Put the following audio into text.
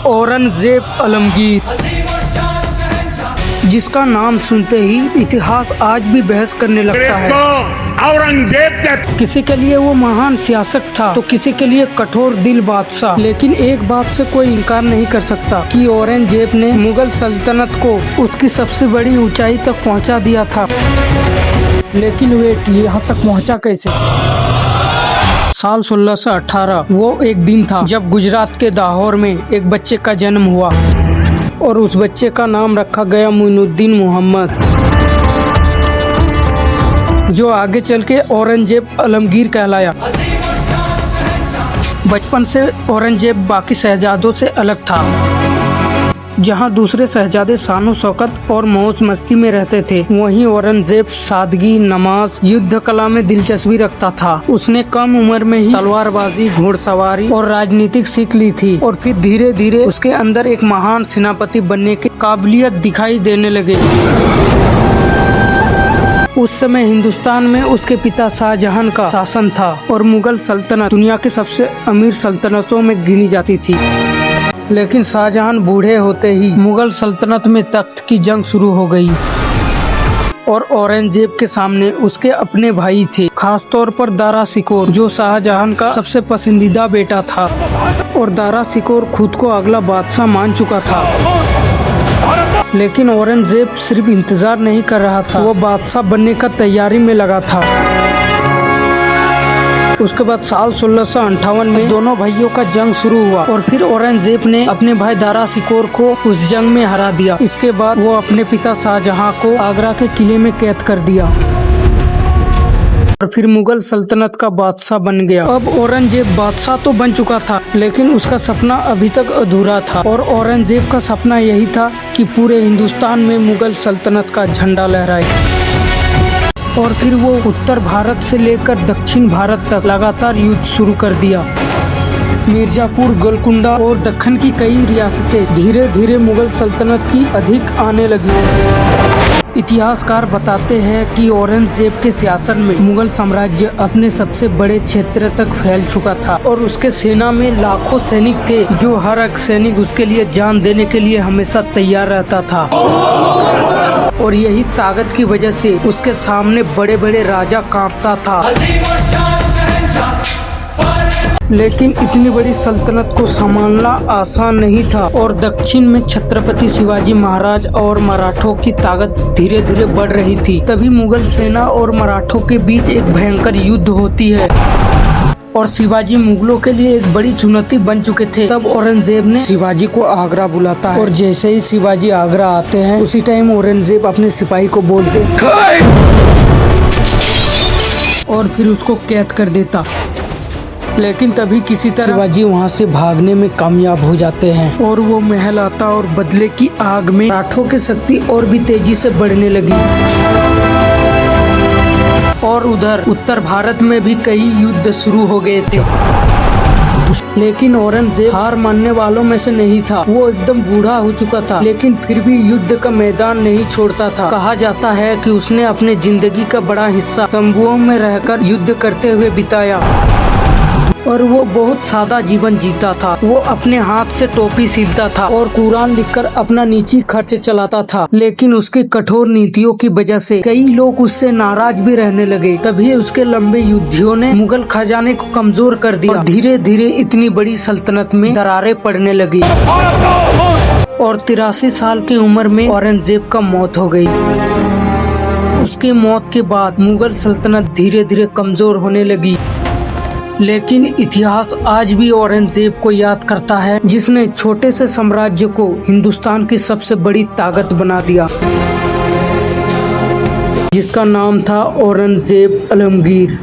औरंगजेब आलमगीर, जिसका नाम सुनते ही इतिहास आज भी बहस करने लगता है। औरंगजेब किसी के लिए वो महान सियासत था तो किसी के लिए कठोर दिल बादशाह। लेकिन एक बात से कोई इनकार नहीं कर सकता कि औरंगजेब ने मुगल सल्तनत को उसकी सबसे बड़ी ऊंचाई तक पहुंचा दिया था। लेकिन वेट, यहाँ तक पहुंचा कैसे? साल 1618 वो एक दिन था जब गुजरात के दाहोर में एक बच्चे का जन्म हुआ और उस बच्चे का नाम रखा गया मोइनुद्दीन मोहम्मद, जो आगे चल के औरंगजेब आलमगीर कहलाया। बचपन से औरंगजेब बाकी शहजादों से अलग था। जहां दूसरे शहजादे शानो शौकत और मौज मस्ती में रहते थे, वहीं औरंगजेब सादगी, नमाज, युद्ध कला में दिलचस्पी रखता था। उसने कम उम्र में ही तलवारबाजी, घुड़सवारी और राजनीतिक सीख ली थी और फिर धीरे धीरे उसके अंदर एक महान सेनापति बनने की काबिलियत दिखाई देने लगे। उस समय हिंदुस्तान में उसके पिता शाहजहां का शासन था और मुगल सल्तनत दुनिया की सबसे अमीर सल्तनतों में गिनी जाती थी। लेकिन शाहजहां बूढ़े होते ही मुगल सल्तनत में तख्त की जंग शुरू हो गई और औरंगजेब के सामने उसके अपने भाई थे, खास तौर पर दारा शिकोर, जो शाहजहां का सबसे पसंदीदा बेटा था। और दारा शिकोर खुद को अगला बादशाह मान चुका था। लेकिन औरंगजेब सिर्फ इंतजार नहीं कर रहा था, वो बादशाह बनने का तैयारी में लगा था। उसके बाद साल 1658 में दोनों भाइयों का जंग शुरू हुआ और फिर औरंगजेब ने अपने भाई दारा शिकोर को उस जंग में हरा दिया। इसके बाद वो अपने पिता शाहजहां को आगरा के किले में कैद कर दिया और फिर मुगल सल्तनत का बादशाह बन गया। अब औरंगजेब बादशाह तो बन चुका था, लेकिन उसका सपना अभी तक अधूरा था। और औरंगजेब का सपना यही था कि पूरे हिंदुस्तान में मुगल सल्तनत का झंडा लहराए। और फिर वो उत्तर भारत से लेकर दक्षिण भारत तक लगातार युद्ध शुरू कर दिया। मिर्जापुर, गोलकुंडा और दक्कन की कई रियासतें धीरे धीरे मुगल सल्तनत की अधिक आने लगी। इतिहासकार बताते हैं कि औरंगजेब के शासन में मुगल साम्राज्य अपने सबसे बड़े क्षेत्र तक फैल चुका था और उसके सेना में लाखों सैनिक थे, जो हर एक सैनिक उसके लिए जान देने के लिए हमेशा तैयार रहता था। और यही ताकत की वजह से उसके सामने बड़े बड़े राजा कांपता था। लेकिन इतनी बड़ी सल्तनत को संभालना आसान नहीं था और दक्षिण में छत्रपति शिवाजी महाराज और मराठों की ताकत धीरे धीरे बढ़ रही थी। तभी मुगल सेना और मराठों के बीच एक भयंकर युद्ध होती है और शिवाजी मुगलों के लिए एक बड़ी चुनौती बन चुके थे। तब औरंगजेब ने शिवाजी को आगरा बुलाता है और जैसे ही शिवाजी आगरा आते हैं, उसी टाइम औरंगजेब अपने सिपाही को बोलते और फिर उसको कैद कर देता। लेकिन तभी किसी तरह शिवाजी वहां से भागने में कामयाब हो जाते हैं और वो महल आता और बदले की आग में मराठों की शक्ति और भी तेजी से बढ़ने लगी। और उधर उत्तर भारत में भी कई युद्ध शुरू हो गए थे। लेकिन औरंगजेब हार मानने वालों में से नहीं था। वो एकदम बूढ़ा हो चुका था, लेकिन फिर भी युद्ध का मैदान नहीं छोड़ता था। कहा जाता है कि उसने अपने जिंदगी का बड़ा हिस्सा तंबुओं में रहकर युद्ध करते हुए बिताया और वो बहुत सादा जीवन जीता था। वो अपने हाथ से टोपी सिलता था और कुरान लिखकर अपना निजी खर्च चलाता था। लेकिन उसकी कठोर नीतियों की वजह से कई लोग उससे नाराज भी रहने लगे। तभी उसके लंबे युद्धियों ने मुगल खजाने को कमजोर कर दिया और धीरे धीरे इतनी बड़ी सल्तनत में दरारें पड़ने लगी और 83 साल की उम्र में औरंगजेब का मौत हो गई। उसकी मौत के बाद मुगल सल्तनत धीरे धीरे कमजोर होने लगी। लेकिन इतिहास आज भी औरंगजेब को याद करता है, जिसने छोटे से साम्राज्य को हिंदुस्तान की सबसे बड़ी ताकत बना दिया, जिसका नाम था औरंगजेब आलमगीर।